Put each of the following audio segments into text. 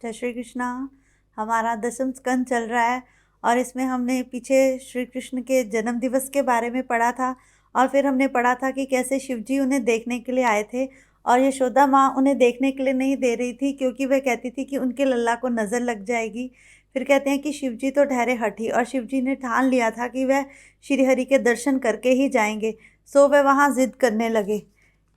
जय श्री कृष्णा। हमारा 10वां स्कंद चल रहा है और इसमें हमने पीछे श्री कृष्ण के जन्म दिवस के बारे में पढ़ा था और फिर हमने पढ़ा था कि कैसे शिव जी उन्हें देखने के लिए आए थे और यशोदा माँ उन्हें देखने के लिए नहीं दे रही थी क्योंकि वह कहती थी कि उनके लल्ला को नज़र लग जाएगी। फिर कहते हैं कि शिव जी तो ठहरे हठी और शिव जी ने ठान लिया था कि वह श्री हरि के दर्शन करके ही जाएंगे, सो वह वहाँ जिद करने लगे।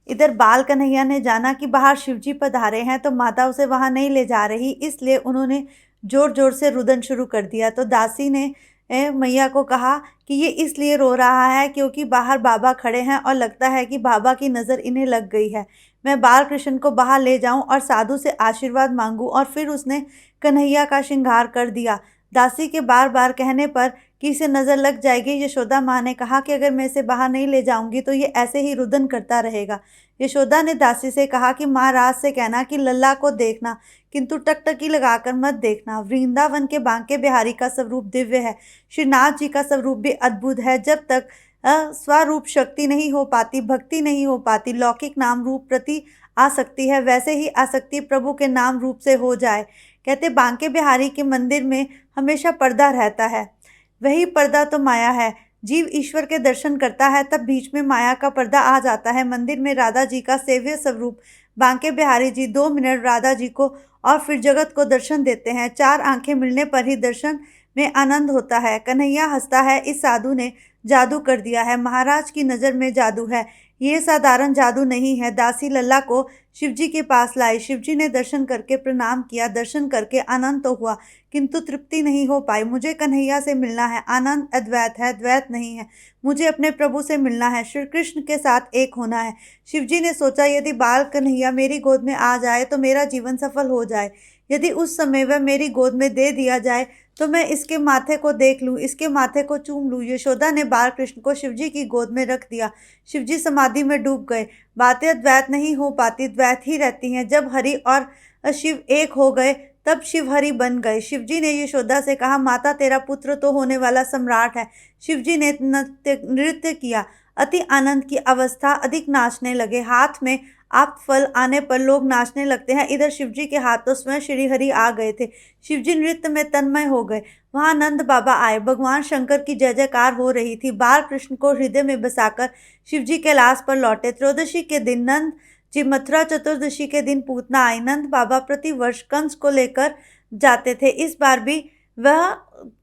इधर बाल कन्हैया ने जाना कि बाहर शिवजी पधारे हैं तो माता उसे वहां नहीं ले जा रही, इसलिए उन्होंने जोर जोर से रुदन शुरू कर दिया। तो दासी ने मैया को कहा कि ये इसलिए रो रहा है क्योंकि बाहर बाबा खड़े हैं और लगता है कि बाबा की नज़र इन्हें लग गई है। मैं बाल कृष्ण को बाहर ले जाऊं और साधु से आशीर्वाद मांगूं। और फिर उसने कन्हैया का श्रृंगार कर दिया। दासी के बार बार कहने पर कि इसे नज़र लग जाएगी, यशोदा माँ ने कहा कि अगर मैं इसे बाहर नहीं ले जाऊंगी तो ये ऐसे ही रुदन करता रहेगा। यशोदा ने दासी से कहा कि माँ राज से कहना कि लल्ला को देखना, किंतु टकटकी लगाकर मत देखना। वृंदावन के बांके बिहारी का स्वरूप दिव्य है, श्रीनाथ जी का स्वरूप भी अद्भुत है। जब तक स्वरूप शक्ति नहीं हो पाती, भक्ति नहीं हो पाती, लौकिक नाम रूप प्रति आ सकती है, वैसे ही आसक्ति प्रभु के नाम रूप से हो जाए। कहते बांके बिहारी के मंदिर में हमेशा पर्दा रहता है, वही पर्दा तो माया है। जीव ईश्वर के दर्शन करता है तब बीच में माया का पर्दा आ जाता है। मंदिर में राधा जी का सेव्य स्वरूप बांके बिहारी जी 2 मिनट राधा जी को और फिर जगत को दर्शन देते हैं। 4 आंखें मिलने पर ही दर्शन में आनंद होता है। कन्हैया हंसता है, इस साधु ने जादू कर दिया है, महाराज की नज़र में जादू है, ये साधारण जादू नहीं है। दासी लल्ला को शिवजी के पास लाई। शिवजी ने दर्शन करके प्रणाम किया। दर्शन करके आनंद तो हुआ किंतु तृप्ति नहीं हो पाई। मुझे कन्हैया से मिलना है, आनंद अद्वैत है, द्वैत नहीं है। मुझे अपने प्रभु से मिलना है, श्री कृष्ण के साथ एक होना है। शिवजी ने सोचा यदि बाल कन्हैया मेरी गोद में आ जाए तो मेरा जीवन सफल हो जाए। यदि उस समय वह मेरी गोद में दे दिया जाए तो मैं इसके माथे को देख लूँ, इसके माथे को चूम लूँ। यशोदा ने बाल कृष्ण को शिवजी की गोद में रख दिया। शिवजी समाधि में डूब गए। बातें अद्वैत नहीं हो पाती, द्वैत ही रहती हैं। जब हरि और शिव एक हो गए तब शिव हरि बन गए। शिवजी ने यशोदा से कहा, माता तेरा पुत्र तो होने वाला सम्राट है। शिवजी ने नृत्य किया। अति आनंद की अवस्था, अधिक नाचने लगे। हाथ में आप फल आने पर लोग नाचने लगते हैं। इधर शिवजी के हाथ तो स्वयं श्री हरि आ गए थे। शिवजी नृत्य में तन्मय हो गए। वहां नंद बाबा आए। भगवान शंकर की जय जयकार हो रही थी। बाल कृष्ण को हृदय में बसाकर शिवजी कैलाश पर लौटे। त्रयोदशी के दिन नंद जी मथुरा, चतुर्दशी के दिन पूतना आई। नंद बाबा प्रतिवर्ष कंस को लेकर जाते थे। इस बार भी वह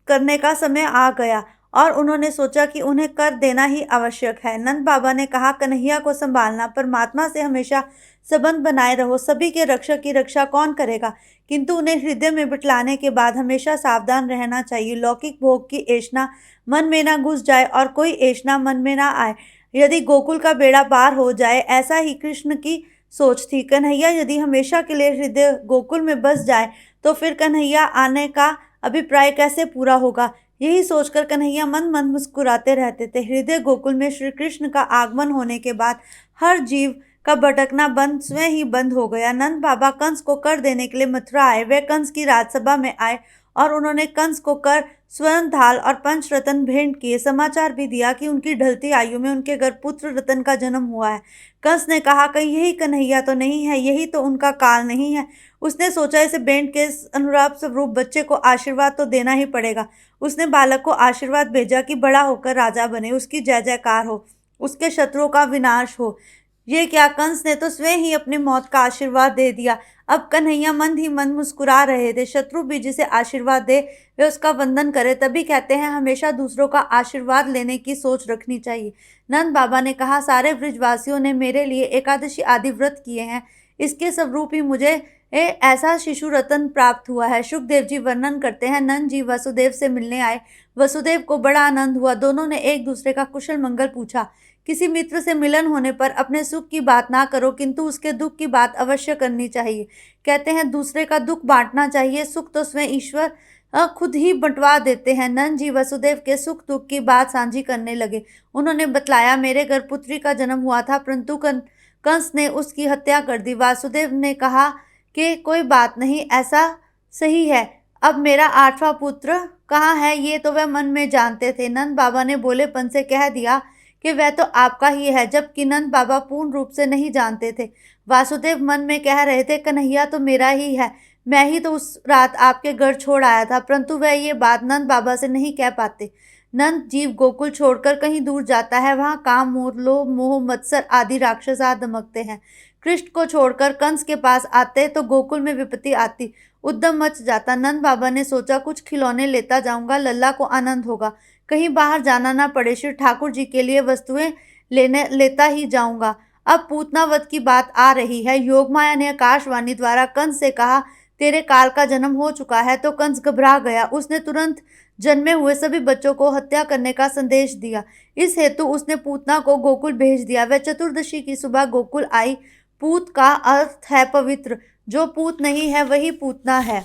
करने का समय आ गया और उन्होंने सोचा कि उन्हें कर देना ही आवश्यक है। नंद बाबा ने कहा, कन्हैया को संभालना, परमात्मा से हमेशा संबंध बनाए रहो। सभी के रक्षक की रक्षा कौन करेगा, किंतु उन्हें हृदय में बिठलाने के बाद हमेशा सावधान रहना चाहिए। लौकिक भोग की ऐष्णा मन में ना घुस जाए और कोई ऐष्णा मन में ना आए। यदि गोकुल का बेड़ा पार हो जाए, ऐसा ही कृष्ण की सोच थी। कन्हैया यदि हमेशा के लिए हृदय गोकुल में बस जाए तो फिर कन्हैया आने का अभिप्राय कैसे पूरा होगा। यही सोचकर कन्हैया मन मन मुस्कुराते रहते थे। हृदय गोकुल में श्री कृष्ण का आगमन होने के बाद हर जीव का भटकना बंद स्वयं ही बंद हो गया। नंद बाबा कंस को कर देने के लिए मथुरा आए। वे कंस की राजसभा में आए और उन्होंने कंस को कर, स्वर्ण, ढाल और पंचरत्न भेंट किए। समाचार भी दिया कि उनकी ढलती आयु में उनके घर पुत्र रतन का जन्म हुआ है। कंस ने कहा, कहीं यही कन्हैया तो नहीं है, यही तो उनका काल नहीं है। उसने सोचा इसे भेंट के अनुराग स्वरूप बच्चे को आशीर्वाद तो देना ही पड़ेगा। उसने बालक को आशीर्वाद भेजा कि बड़ा होकर राजा बने, उसकी जय जयकार हो, उसके शत्रुओं का विनाश हो। ये क्या, कंस ने तो स्वयं ही अपनी मौत का आशीर्वाद दे दिया। अब कन्हैया मन ही मन मुस्कुरा रहे थे। शत्रु भी जिसे आशीर्वाद दे वे उसका वंदन करे। तभी कहते हैं हमेशा दूसरों का आशीर्वाद लेने की सोच रखनी चाहिए। नंद बाबा ने कहा, सारे ब्रजवासियों ने मेरे लिए एकादशी आदि व्रत किए हैं, इसके स्वरूप ही मुझे ऐसा शिशु रतन प्राप्त हुआ है। सुखदेव जी वर्णन करते हैं, नंद जी वसुदेव से मिलने आए। वसुदेव को बड़ा आनंद हुआ। दोनों ने एक दूसरे का कुशल मंगल पूछा। किसी मित्र से मिलन होने पर अपने सुख की बात ना करो, किंतु उसके दुख की बात अवश्य करनी चाहिए। कहते हैं दूसरे का दुख बांटना चाहिए, सुख तो स्वयं ईश्वर खुद ही बंटवा देते हैं। नंद जी वसुदेव के सुख दुख की बात साझी करने लगे। उन्होंने बतलाया, मेरे घर पुत्री का जन्म हुआ था, परंतु कंस ने उसकी हत्या कर दी। वासुदेव ने कहा कि कोई बात नहीं, ऐसा सही है। अब मेरा 8वां पुत्र कहाँ है, ये तो वह मन में जानते थे। नंद बाबा ने बोलेपन से कह दिया कि वह तो आपका ही है, जबकि नंद बाबा पूर्ण रूप से नहीं जानते थे। वासुदेव मन में कह रहे थे, कन्हैया तो मेरा ही है, मैं ही तो उस रात आपके घर छोड़ आया था, परंतु वह ये बात नंद बाबा से नहीं कह पाते। नंद जीव गोकुल छोड़कर कहीं दूर जाता है, वहां काम, मोर, लोभ, मोह, मत्सर आदि राक्षस आ धमकते हैं। कृष्ण को छोड़कर कंस के पास आते तो गोकुल में विपत्ति आती, उद्यम मच जाता। नंद बाबा ने सोचा कुछ खिलौने लेता जाऊंगा, लल्ला को आनंद होगा, कहीं बाहर जाना ना पड़े, श्री ठाकुर जी के लिए वस्तुएं लेता ही जाऊंगा। अब पूतनावत की बात आ रही है। योगमाया ने आकाशवाणी द्वारा कंस से कहा, तेरे काल का जन्म हो चुका है। तो कंस घबरा गया। उसने तुरंत जन्मे हुए सभी बच्चों को हत्या करने का संदेश दिया। इस हेतु उसने पूतना को गोकुल भेज दिया। वह चतुर्दशी की सुबह गोकुल आई। पूत का अर्थ है पवित्र। जो पूत नहीं है वही पूतना है।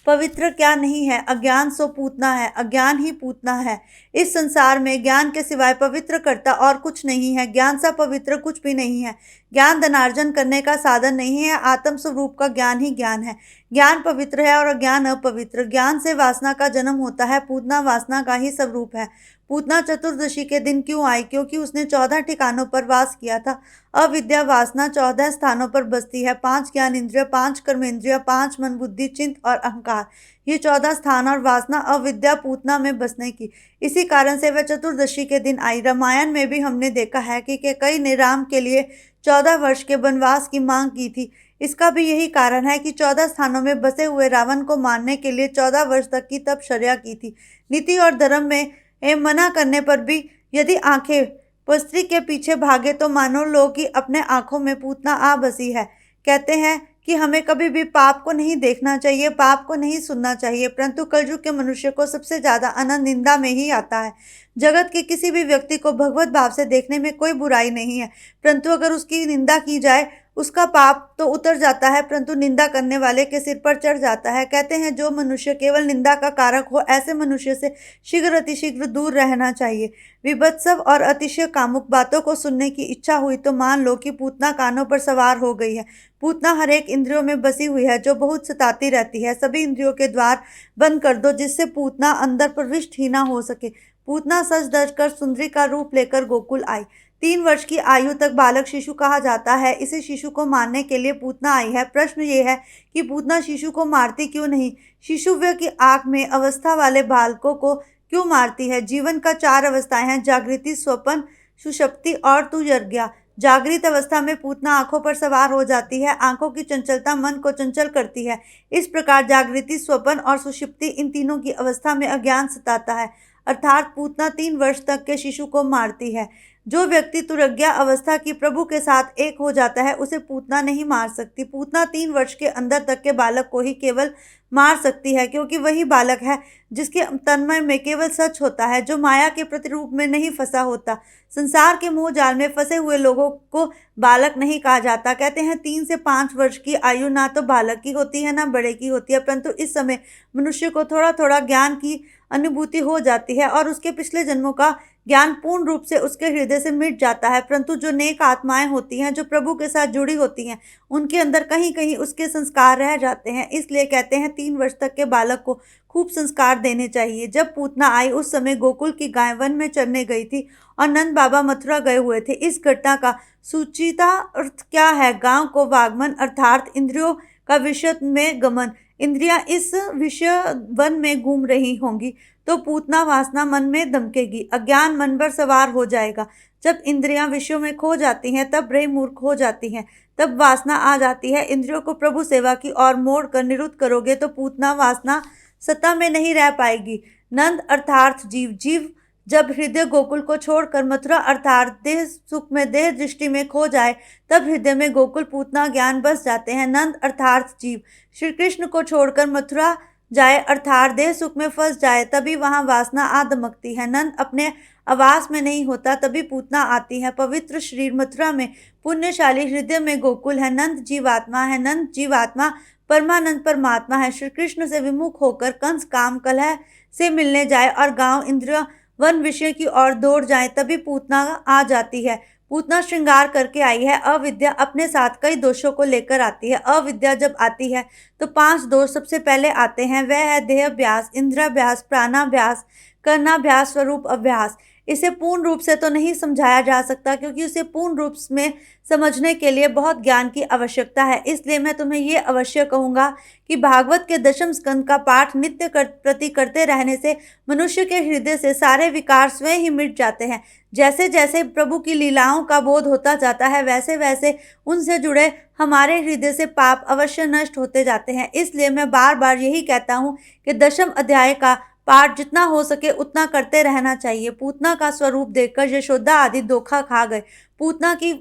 पवित्र क्या नहीं है? अज्ञान सो पूतना है, अज्ञान ही पूतना है। इस संसार में ज्ञान के सिवाय पवित्र करता और कुछ नहीं है। ज्ञान सा पवित्र कुछ भी नहीं है। ज्ञान धनार्जन करने का साधन नहीं है, आत्म स्वरूप का ज्ञान ही ज्ञान है। ज्ञान पवित्र है और अज्ञान अपवित्र। ज्ञान से वासना का जन्म होता है, पूतना वासना का ही स्वरूप है। पूतना चतुर्दशी के दिन क्यों आई? क्योंकि उसने 14 ठिकानों पर वास किया था। अविद्या वासना 14 स्थानों पर बसती है। 5 ज्ञान इंद्रिय, 5 कर्मेंद्रिय, 5 मन, बुद्धि, चित्त और अहंकार, ये 14 स्थान और वासना अविद्या पूतना में बसने की। इसी कारण से वह चतुर्दशी के दिन आई। रामायण में भी हमने देखा है कि कई ने राम के लिए 14 वर्ष के वनवास की मांग की थी। इसका भी यही कारण है कि 14 स्थानों में बसे हुए रावण को मारने के लिए 14 वर्ष तक की तपश्चर्या की थी। नीति और धर्म में मना करने पर भी यदि आंखें स्त्री के पीछे भागे तो मानो लो कि अपने आंखों में पूतना आ बसी है। कहते हैं कि हमें कभी भी पाप को नहीं देखना चाहिए, पाप को नहीं सुनना चाहिए, परंतु कलयुग के मनुष्य को सबसे ज्यादा आनंद निंदा में ही आता है। जगत के किसी भी व्यक्ति को भगवत भाव से देखने में कोई बुराई नहीं है, परंतु अगर उसकी निंदा की जाए उसका पाप तो उतर जाता है, परंतु निंदा करने वाले के सिर पर चढ़ जाता है। कहते हैं जो मनुष्य केवल निंदा का कारक हो, ऐसे मनुष्य से शीघ्र अतिशीघ्र दूर रहना चाहिए। विभत्सव और अतिशय कामुक बातों को सुनने की इच्छा हुई तो मान लो कि पूतना कानों पर सवार हो गई है। पूतना हर एक इंद्रियों में बसी हुई है जो बहुत सताती रहती है। सभी इंद्रियों के द्वार बंद कर दो जिससे पूतना अंदर प्रविष्ट ही ना हो सके। पूतना सज धज कर सुंदरी का रूप लेकर गोकुल आई। 3 वर्ष की आयु तक बालक शिशु कहा जाता है। इसे शिशु को मारने के लिए पूतना आई है। प्रश्न ये है कि पूतना शिशु को मारती क्यों नहीं? शिशुव्य की आंख में अवस्था वाले बालकों को क्यों मारती है? जीवन का 4 अवस्थाएं हैं, जागृति, स्वप्न, सुषुप्ति और तुर्यज्ञा। जागृत अवस्था में पूतना आंखों पर सवार हो जाती है। आंखों की चंचलता मन को चंचल करती है। इस प्रकार जागृति, स्वप्न और सुषुप्ति, इन तीनों की अवस्था में अज्ञान सताता है, अर्थात पूतना 3 वर्ष तक के शिशु को मारती है। जो व्यक्ति तुरज्ञा अवस्था की प्रभु के साथ एक हो जाता है उसे पूतना नहीं मार सकती। पूतना 3 वर्ष के अंदर तक के बालक को ही केवल मार सकती है, क्योंकि वही बालक है जिसके तन्मय में केवल सच होता है, जो माया के प्रतिरूप में नहीं फंसा होता। संसार के मोह जाल में फंसे हुए लोगों को बालक नहीं कहा जाता। कहते हैं 3 से 5 वर्ष की आयु ना तो बालक की होती है ना बड़े की होती है, परंतु इस समय मनुष्य को थोड़ा थोड़ा ज्ञान की अनुभूति हो जाती है और उसके पिछले जन्मों का ज्ञान पूर्ण रूप से उसके हृदय से मिट जाता है। परंतु जो नेक आत्माएं होती हैं, जो प्रभु के साथ जुड़ी होती हैं, उनके अंदर कहीं कहीं उसके संस्कार रह जाते हैं। इसलिए कहते हैं 3 वर्ष तक के बालक को खूब संस्कार देने चाहिए। जब पूतना आई उस समय गोकुल की गाय वन में चरने गई थी और नंद बाबा मथुरा गए हुए थे। इस घटना का सूचिता अर्थ क्या है? गांव को वागमन अर्थात इंद्रियों का विषय में गमन। इंद्रियां इस विषय वन में घूम रही होंगी तो पूतना वासना मन में दमकेगी, अज्ञान मन पर सवार हो जाएगा। जब इंद्रियां विषयों में खो जाती हैं तब ब्रह्म मूर्ख हो जाती हैं, तब वासना आ जाती है। इंद्रियों को प्रभु सेवा की ओर मोड़ कर निरुद्ध करोगे तो पूतना वासना सत्ता में नहीं रह पाएगी। नंद अर्थार्थ जीव, जीव जब हृदय गोकुल को छोड़कर मथुरा अर्थात देह सुख में, देह दृष्टि में खो जाए तब हृदय में गोकुल पूतना ज्ञान बस जाते हैं। नंद अर्थार्थ जीव श्री कृष्ण को छोड़कर मथुरा जाए अर्थात देह सुख में फंस जाए तभी वहां वासना आ दमकती है। नंद अपने आवास में नहीं होता तभी पूतना आती है। पवित्र शरीर मथुरा में, पुण्यशाली हृदय में गोकुल है। नंद जीवात्मा है। नंद जीवात्मा परमानंद परमात्मा है। श्री कृष्ण से विमुख होकर कंस काम कलह से मिलने जाए और गांव इंद्रिय वन विषय की ओर दौड़ जाए तभी पूतना आ जाती है। पूतना श्रृंगार करके आई है। अविद्या अपने साथ कई दोषों को लेकर आती है। अविद्या जब आती है तो 5 दोष सबसे पहले आते हैं। वह है देहाभ्यास, इंद्रियाभ्यास, प्राणाभ्यास, कर्णाभ्यास, स्वरूप अभ्यास। इसे पूर्ण रूप से तो नहीं समझाया जा सकता, क्योंकि उसे पूर्ण रूप में समझने के लिए बहुत ज्ञान की आवश्यकता है। इसलिए मैं तुम्हें ये अवश्य कहूँगा कि भागवत के दशम स्कंद का पाठ नित्य प्रति करते रहने से मनुष्य के हृदय से सारे विकार स्वयं ही मिट जाते हैं। जैसे जैसे प्रभु की लीलाओं का बोध होता जाता है, वैसे वैसे उनसे जुड़े हमारे हृदय से पाप अवश्य नष्ट होते जाते हैं। इसलिए मैं बार बार यही कहता हूँ कि दशम अध्याय का पाठ जितना हो सके उतना करते रहना चाहिए। पूतना का स्वरूप देखकर यशोदा आदि धोखा खा गए। पूतना की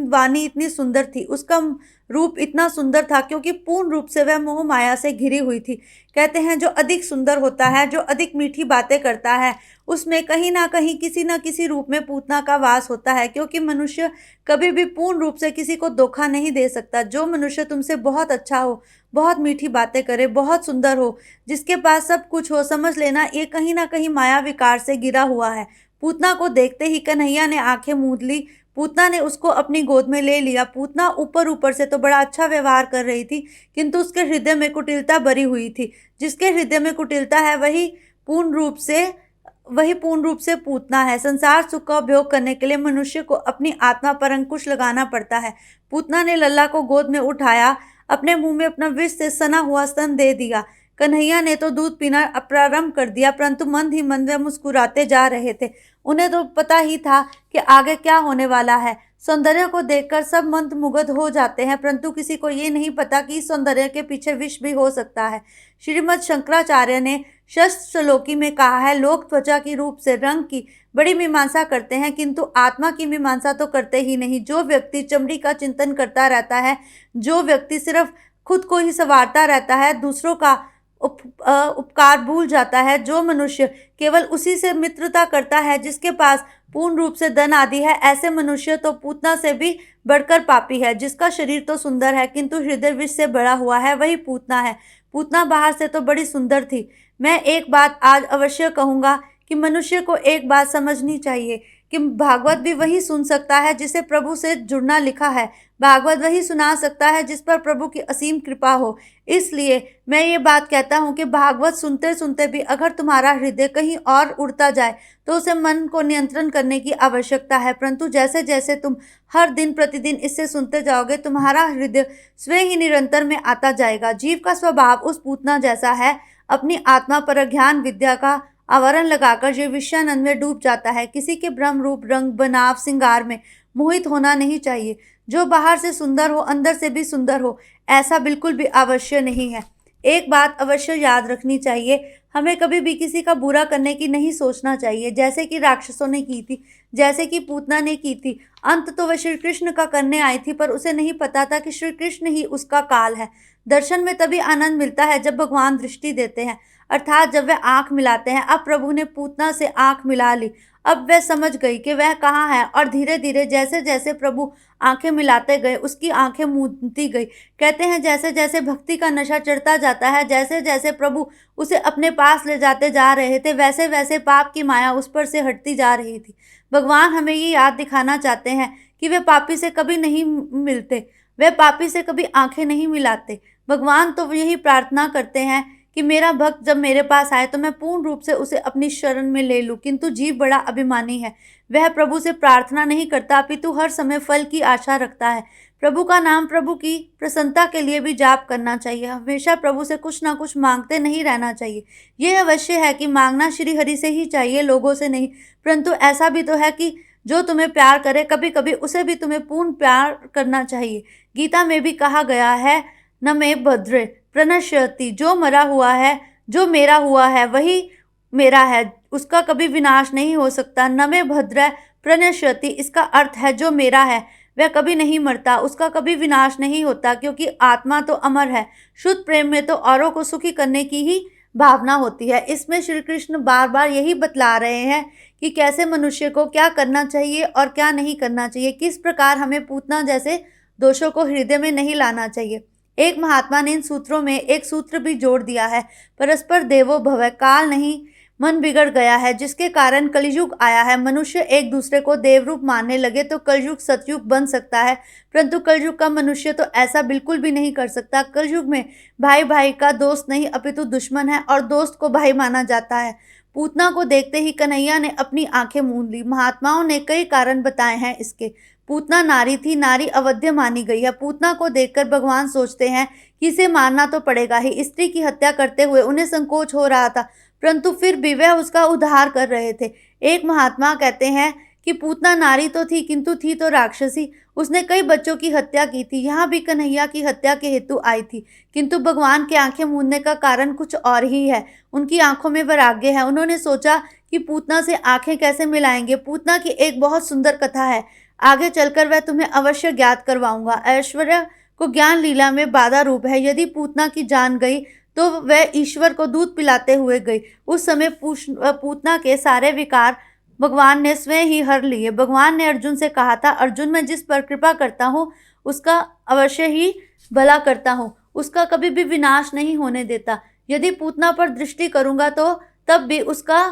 वाणी इतनी सुंदर थी, उसका रूप इतना सुंदर था, क्योंकि पूर्ण रूप से वह मोह माया से घिरी हुई थी। कहते हैं जो अधिक सुंदर होता है, जो अधिक मीठी बातें करता है, उसमें कहीं ना कहीं किसी न किसी रूप में पूतना का वास होता है, क्योंकि मनुष्य कभी भी पूर्ण रूप से किसी को धोखा नहीं दे सकता। जो मनुष्य तुमसे बहुत अच्छा हो, बहुत मीठी बातें करे, बहुत सुंदर हो, जिसके पास सब कुछ हो, समझ लेना ये कहीं ना कहीं माया विकार से घिरा हुआ है। पूतना को देखते ही कन्हैया ने आंखें मूंद ली। पूतना ने उसको अपनी गोद में ले लिया। पूतना ऊपर ऊपर से तो बड़ा अच्छा व्यवहार कर रही थी, किंतु उसके हृदय में कुटिलता भरी हुई थी। जिसके हृदय में कुटिलता है वही पूर्ण रूप से पूतना है। संसार सुख का उपभोग करने के लिए मनुष्य को अपनी आत्मा पर अंकुश लगाना पड़ता है। पूतना ने लल्ला को गोद में उठाया, अपने मुंह में अपना विष से सना हुआ स्तन दे दिया। कन्हैया ने तो दूध पीना प्रारंभ कर दिया, परंतु मंद ही मंद वे मुस्कुराते जा रहे थे। उन्हें तो पता ही था कि आगे क्या होने वाला है। सौंदर्य को देखकर सब मंत्रमुग्ध हो जाते हैं, परंतु किसी को ये नहीं पता कि इस सौंदर्य के पीछे विष भी हो सकता है। श्रीमद शंकराचार्य ने षष्ठश्लोकी में कहा है, लोग त्वचा की रूप से रंग की बड़ी मीमांसा करते हैं, किंतु आत्मा की मीमांसा तो करते ही नहीं। जो व्यक्ति चमड़ी का चिंतन करता रहता है, जो व्यक्ति सिर्फ खुद को ही संवारता रहता है, दूसरों का उपकार भूल जाता है, जो मनुष्य केवल उसी से मित्रता करता है जिसके पास पूर्ण रूप से धन आदि है, ऐसे मनुष्य तो पूतना से भी बढ़कर पापी है। जिसका शरीर तो सुंदर है, किंतु हृदय विष से भरा हुआ है, वही पूतना है। पूतना बाहर से तो बड़ी सुंदर थी। मैं एक बात आज अवश्य कहूँगा कि मनुष्य को एक बात समझनी चाहिए कि भागवत भी वही सुन सकता है जिसे प्रभु से जुड़ना लिखा है। भागवत वही सुना सकता है जिस पर प्रभु की असीम कृपा हो। इसलिए मैं ये बात कहता हूँ कि भागवत सुनते सुनते भी अगर तुम्हारा हृदय कहीं और उड़ता जाए तो उसे मन को नियंत्रण करने की आवश्यकता है। परंतु जैसे जैसे तुम हर दिन प्रतिदिन इससे सुनते जाओगे, तुम्हारा हृदय स्वयं ही निरंतर में आता जाएगा। जीव का स्वभाव उस पूतना जैसा है, अपनी आत्मा पर ज्ञान विद्या का आवरण लगाकर ये विषयानंद में डूब जाता है। किसी के ब्रह्म रूप रंग बनाव श्रृंगार में मोहित होना नहीं चाहिए। जो बाहर से सुंदर हो, अंदर से भी सुंदर हो, ऐसा बिल्कुल भी आवश्य नहीं है। एक बात अवश्य याद रखनी चाहिए, हमें कभी भी किसी का बुरा करने की नहीं सोचना चाहिए, जैसे कि राक्षसों ने की थी, जैसे कि पूतना ने की थी। अंत तो वह श्री कृष्ण का करने आई थी, पर उसे नहीं पता था कि श्री कृष्ण ही उसका काल है। दर्शन में तभी आनंद मिलता है जब भगवान दृष्टि देते हैं, अर्थात जब वह आंख मिलाते हैं। अब प्रभु ने पूतना से आंख मिला ली। अब वह समझ गई कि वह कहाँ है, और धीरे धीरे जैसे जैसे प्रभु आंखें मिलाते गए, उसकी आंखें मूंदती गई। कहते हैं जैसे जैसे भक्ति का नशा चढ़ता जाता है, जैसे जैसे प्रभु उसे अपने पास ले जाते जा रहे थे, वैसे वैसे पाप की माया उस पर से हटती जा रही थी। भगवान हमें ये याद दिखाना चाहते हैं कि वे पापी से कभी नहीं मिलते, वे पापी से कभी आंखें नहीं मिलाते। भगवान तो यही प्रार्थना करते हैं कि मेरा भक्त जब मेरे पास आए तो मैं पूर्ण रूप से उसे अपनी शरण में ले लूं। किंतु जीव बड़ा अभिमानी है, वह प्रभु से प्रार्थना नहीं करता, अपितु हर समय फल की आशा रखता है। प्रभु का नाम, प्रभु की प्रसन्नता के लिए भी जाप करना चाहिए। हमेशा प्रभु से कुछ ना कुछ मांगते नहीं रहना चाहिए। ये अवश्य है कि मांगना श्री हरि से ही चाहिए, लोगों से नहीं। परंतु ऐसा भी तो है कि जो तुम्हें प्यार करे, कभी कभी उसे भी तुम्हें पूर्ण प्यार करना चाहिए। गीता में भी कहा गया है, न मे भद्रे प्रणश्यति, जो मरा हुआ है, जो मेरा हुआ है वही मेरा है, उसका कभी विनाश नहीं हो सकता। न मे भद्र प्रणश्यति, इसका अर्थ है जो मेरा है वह कभी नहीं मरता, उसका कभी विनाश नहीं होता, क्योंकि आत्मा तो अमर है। शुद्ध प्रेम में तो औरों को सुखी करने की ही भावना होती है। इसमें श्री कृष्ण बार बार यही बतला रहे हैं कि कैसे मनुष्य को क्या करना चाहिए और क्या नहीं करना चाहिए, किस प्रकार हमें पूतना जैसे दोषों को हृदय में नहीं लाना चाहिए। एक महात्मा ने इन सूत्रों में एक सूत्र भी जोड़ दिया है, परस्पर देवो भव। काल नहीं, मन बिगड़ गया है, जिसके कारण कलयुग आया है। मनुष्य एक दूसरे को देवरूप मानने लगे तो कलयुग सतयुग बन सकता है, परंतु कलयुग का मनुष्य तो ऐसा बिल्कुल भी नहीं कर सकता। कलयुग में भाई भाई का दोस्त नहीं अपितु दुश्मन है, और दोस्त को भाई माना जाता है। पूतना को देखते ही कन्हैया ने अपनी आंखें मूंद ली। महात्माओं ने कई कारण बताए हैं इसके। पूतना नारी थी, नारी अवध्य मानी गई है। पूतना को देखकर भगवान सोचते हैं कि इसे मारना तो पड़ेगा ही। स्त्री की हत्या करते हुए उन्हें संकोच हो रहा था, परंतु फिर भी वह उसका उद्धार कर रहे थे। एक महात्मा कहते हैं कि पूतना नारी तो थी, किंतु थी तो राक्षसी। उसने कई बच्चों की हत्या की थी। यहाँ भी कन्हैया की हत्या के हेतु आई थी, किंतु भगवान के आंखें मूंदने का कारण कुछ और ही है। उनकी आंखों में वैराग्य है। उन्होंने सोचा कि पूतना से आंखें कैसे मिलाएंगे। पूतना की एक बहुत सुंदर कथा है, आगे चलकर वह तुम्हें अवश्य ज्ञात करवाऊंगा। ऐश्वर्य को ज्ञान लीला में बाधा रूप है। यदि पूतना की जान गई तो वह ईश्वर को दूध पिलाते हुए गई। उस समय पूतना के सारे विकार भगवान ने स्वयं ही हर लिए। भगवान ने अर्जुन से कहा था, अर्जुन मैं जिस पर कृपा करता हूँ उसका अवश्य ही भला करता हूँ, उसका कभी भी विनाश नहीं होने देता। यदि पूतना पर दृष्टि करूंगा तो तब भी उसका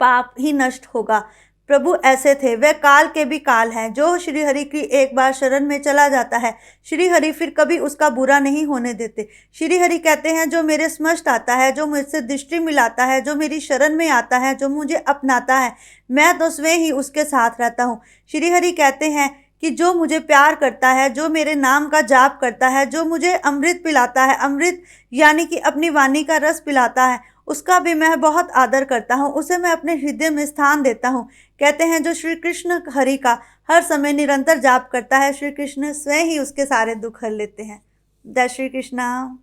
पाप ही नष्ट होगा। प्रभु ऐसे थे, वे काल के भी काल हैं। जो श्री हरि की एक बार शरण में चला जाता है, श्री हरि फिर कभी उसका बुरा नहीं होने देते। श्री हरि कहते हैं, जो मेरे समस्त आता है, जो मुझसे दृष्टि मिलाता है, जो मेरी शरण में आता है, जो मुझे अपनाता है, मैं तो स्वयं ही उसके साथ रहता हूँ। श्री हरि कहते हैं कि जो मुझे प्यार करता है, जो मेरे नाम का जाप करता है, जो मुझे अमृत पिलाता है, अमृत यानी कि अपनी वाणी का रस पिलाता है, उसका भी मैं बहुत आदर करता हूँ, उसे मैं अपने हृदय में स्थान देता हूँ। कहते हैं जो श्री कृष्ण हरि का हर समय निरंतर जाप करता है, श्री कृष्ण स्वयं ही उसके सारे दुख हर लेते हैं। जय श्री कृष्णा।